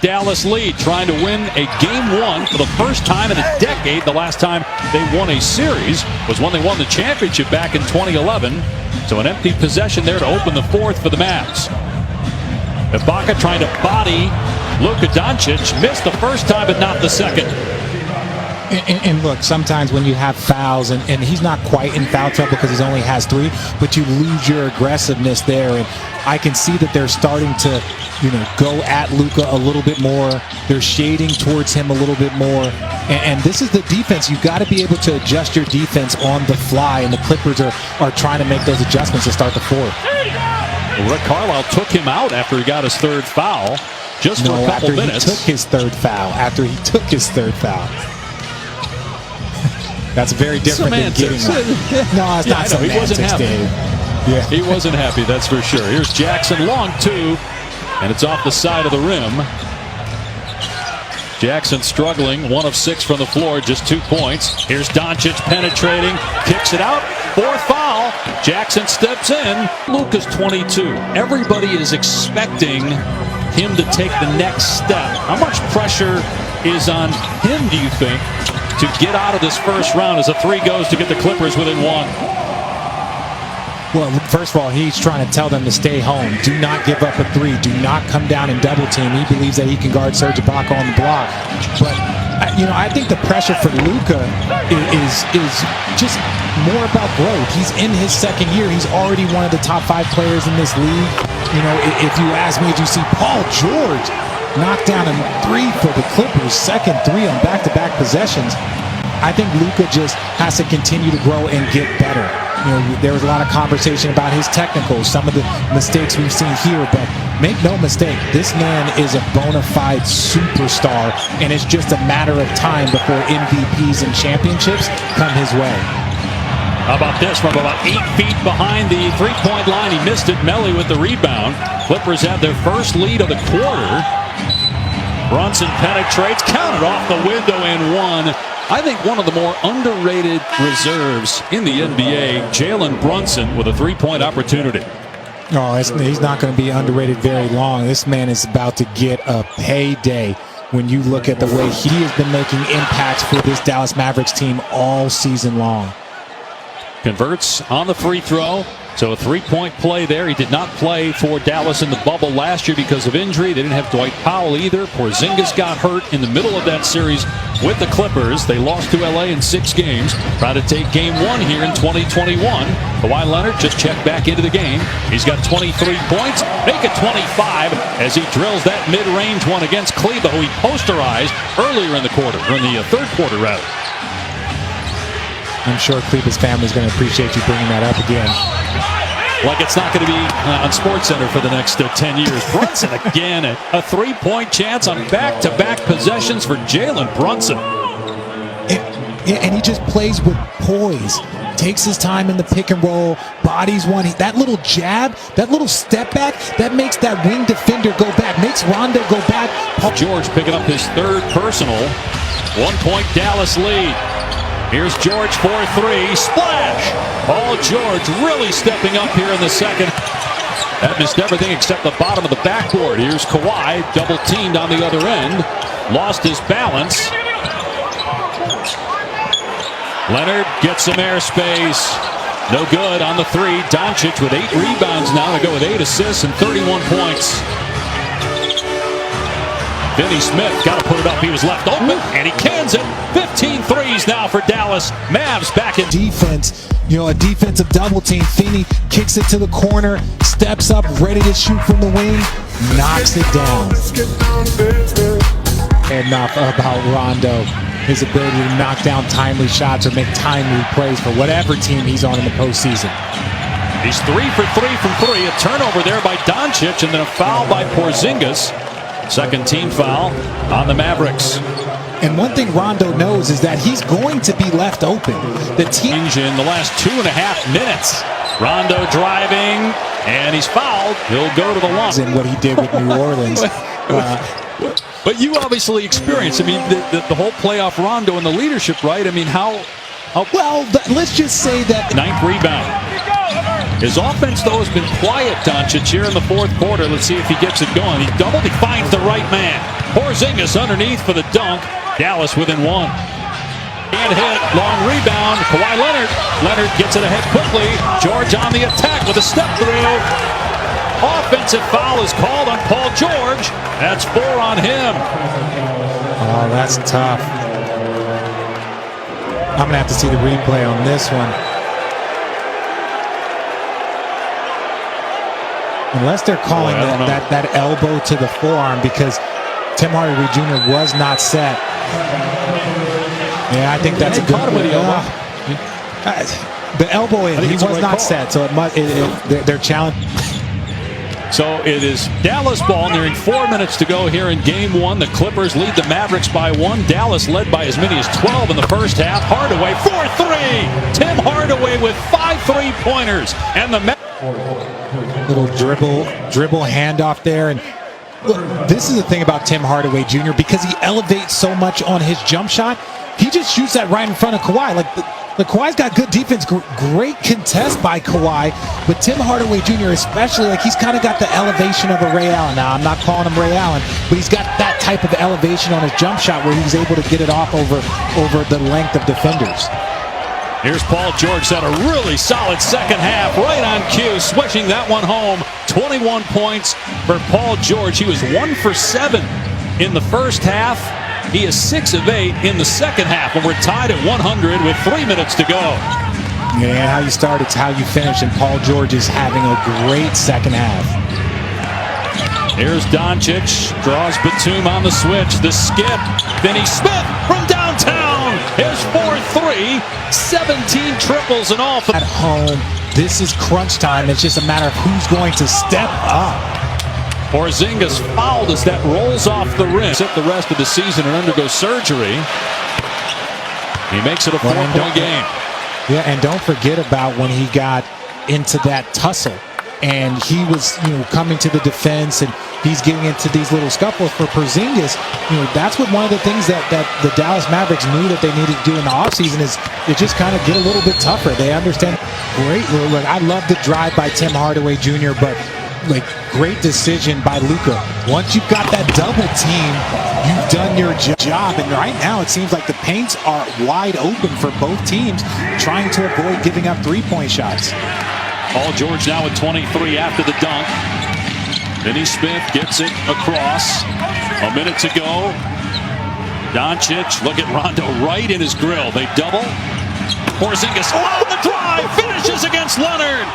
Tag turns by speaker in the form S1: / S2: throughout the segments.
S1: Dallas lead, trying to win a game one for the first time in a decade. The last time they won a series was when they won the championship back in 2011. So an empty possession there to open the fourth for the Mavs. Ibaka trying to body Luka Doncic. Missed the first time, but not the second.
S2: And look, sometimes when you have fouls, and he's not quite in foul trouble because he only has 3, but you lose your aggressiveness there. And I can see that they're starting to, go at Luka a little bit more. They're shading towards him a little bit more. And this is the defense. You've got to be able to adjust your defense on the fly. And the Clippers are trying to make those adjustments to start the fourth.
S1: Rick Carlisle took him out after he got his third foul. Just for a couple minutes.
S2: He took his third foul. After he took his third foul. That's very different than getting one. No, it's not semantics,
S1: he wasn't happy.
S2: Dave. Yeah.
S1: He wasn't happy, that's for sure. Here's Jackson, long 2, and it's off the side of the rim. Jackson struggling, 1 of 6 from the floor, just 2 points. Here's Doncic penetrating, kicks it out, 4th foul. Jackson steps in. Luka's 22. Everybody is expecting him to take the next step. How much pressure is on him, do you think, to get out of this first round as a 3 goes to get the Clippers within 1?
S2: Well, first of all, he's trying to tell them to stay home. Do not give up a 3. Do not come down and double team. He believes that he can guard Serge Ibaka on the block. But, I think the pressure for Luka is just more about growth. He's in his second year. He's already one of the top 5 players in this league. If you ask me, if you see Paul George knock down a 3 for the Clippers, second 3 on back-to-back possessions, I think Luka just has to continue to grow and get better. There was a lot of conversation about his technicals, some of the mistakes we've seen here, but make no mistake, this man is a bona fide superstar, and it's just a matter of time before MVPs and championships come his way.
S1: How about this from about 8 feet behind the three-point line? He missed it. Melly with the rebound. Clippers have their first lead of the quarter. Brunson penetrates, counted off the window and 1. I think one of the more underrated reserves in the NBA, Jalen Brunson, with a 3-point opportunity.
S2: No, he's not going to be underrated very long. This man is about to get a payday when you look at the way he has been making impacts for this Dallas Mavericks team all season long.
S1: Converts on the free throw. So a 3-point play there. He did not play for Dallas in the bubble last year because of injury. They didn't have Dwight Powell either. Porzingis got hurt in the middle of that series with the Clippers. They lost to LA in 6 games. Try to take game 1 here in 2021. Kawhi Leonard just checked back into the game. He's got 23 points. Make it 25 as he drills that mid-range one against Kleba, who he posterized earlier in the quarter, or in the third quarter rather.
S2: I'm sure Kleba's family is going to appreciate you bringing that up again.
S1: Like it's not going to be on SportsCenter for the next 10 years. Brunson again, a 3-point chance on back-to-back possessions for Jalen Brunson.
S2: And he just plays with poise. Takes his time in the pick and roll, bodies one. That little jab, that little step back, that makes that wing defender go back, makes Rondo go back.
S1: George picking up his 3rd personal. 1-point Dallas lead. Here's George for 3. Splash! Paul George really stepping up here in the second. That missed everything except the bottom of the backboard. Here's Kawhi, double teamed on the other end. Lost his balance. Leonard gets some airspace. No good on the 3. Doncic with 8 rebounds now to go with 8 assists and 31 points. Finney Smith got to put it up. He was left open, and he cans it. 15 threes now for Dallas. Mavs back in
S2: defense. A defensive double team. Finney kicks it to the corner, steps up, ready to shoot from the wing, knocks it down. Enough about Rondo. His ability to knock down timely shots or make timely plays for whatever team he's on in the postseason.
S1: He's 3 for 3 from 3. A turnover there by Doncic, and then a foul by Porzingis. Second team foul on the Mavericks.
S2: And one thing Rondo knows is that he's going to be left open. The team
S1: in the last 2.5 minutes. Rondo driving, and he's fouled. He'll go to the line.
S2: And what he did with New Orleans.
S1: But you obviously experienced, the whole playoff Rondo and the leadership, right? how
S2: well, let's just say that
S1: 9th rebound. His offense, though, has been quiet, Doncic, here in the 4th quarter. Let's see if he gets it going. He doubled. He finds the right man. Porzingis underneath for the dunk. Dallas within one. And hit, long rebound. Kawhi Leonard. Leonard gets it ahead quickly. George on the attack with a step through. Offensive foul is called on Paul George. That's 4 on him.
S2: Oh, that's tough. I'm going to have to see the replay on this one. Unless they're calling that elbow to the forearm, because Tim Hardaway Jr. was not set. Yeah, I think that's a good one. The elbow, he was not set, so they're challenged.
S1: So it is Dallas ball, nearing 4 minutes to go here in game one. The Clippers lead the Mavericks by 1. Dallas led by as many as 12 in the first half. Hardaway, 4-3. Tim Hardaway with 5 3-pointers. And the
S2: little dribble handoff there. And look, this is the thing about Tim Hardaway Jr., because he elevates so much on his jump shot. He just shoots that right in front of Kawhi. Like the Kawhi's got good defense, great contest by Kawhi, but Tim Hardaway Jr. especially, like, he's kind of got the elevation of a Ray Allen. Now, I'm not calling him Ray Allen, but he's got that type of elevation on his jump shot where he's able to get it off over the length of defenders.
S1: Here's Paul George, had a really solid second half, right on cue, switching that one home. 21 points for Paul George. He was 1 for 7 in the first half. He is 6 of 8 in the second half, and we're tied at 100 with 3 minutes to go.
S2: Yeah, how you start, it's how you finish, and Paul George is having a great second half.
S1: Here's Doncic, draws Batum on the switch, the skip. Finney Smith from downtown. Here's 4-3, 17 triples in all.
S2: At home, this is crunch time. It's just a matter of who's going to step up.
S1: Porzingis fouled as that rolls off the rim. Sit the rest of the season and undergo surgery. He makes it a 4-point game.
S2: Yeah, and don't forget about when he got into that tussle and he was, coming to the defense, and he's getting into these little scuffles for Porzingis. That's what one of the things that the Dallas Mavericks knew that they needed to do in the offseason is it just kind of get a little bit tougher. They understand. Great. Look, I love the drive by Tim Hardaway Jr., but great decision by Luka. Once you've got that double team, you've done your job. And right now, it seems like the paints are wide open for both teams, trying to avoid giving up three-point shots.
S1: Paul George now at 23 after the dunk. Finney Smith gets it across. A minute to go. Doncic, look at Rondo right in his grill. They double. Porzingis on the drive, finishes against Leonard.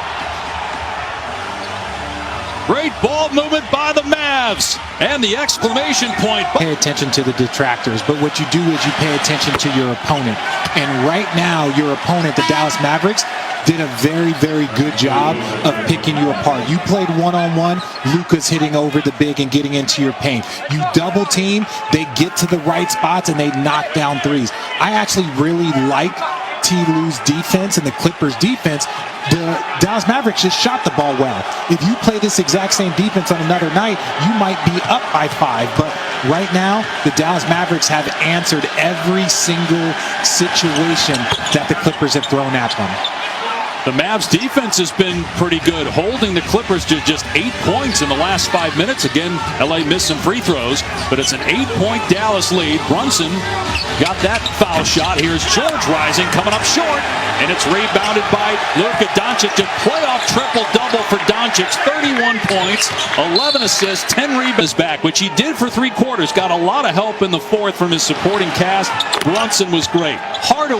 S1: Great ball movement by the Mavs. And the exclamation point.
S2: Pay attention to the detractors, but what you do is you pay attention to your opponent. And right now, your opponent, the Dallas Mavericks, did a very, very good job of picking you apart. You played one-on-one, Luka's hitting over the big and getting into your paint. You double team, they get to the right spots and they knock down threes. I actually really like T. Lue's defense and the Clippers' defense. The Dallas Mavericks just shot the ball well. If you play this exact same defense on another night, you might be up by 5. But right now, the Dallas Mavericks have answered every single situation that the Clippers have thrown at them.
S1: The Mavs defense has been pretty good, holding the Clippers to just 8 points in the last 5 minutes. Again, LA missed some free throws, but it's an 8-point Dallas lead. Brunson got that foul shot. Here's George rising, coming up short, and it's rebounded by Luka Doncic. A playoff triple-double for Doncic, 31 points, 11 assists, 10 rebounds back, which he did for 3 quarters. Got a lot of help in the fourth from his supporting cast. Brunson was great. Hardaway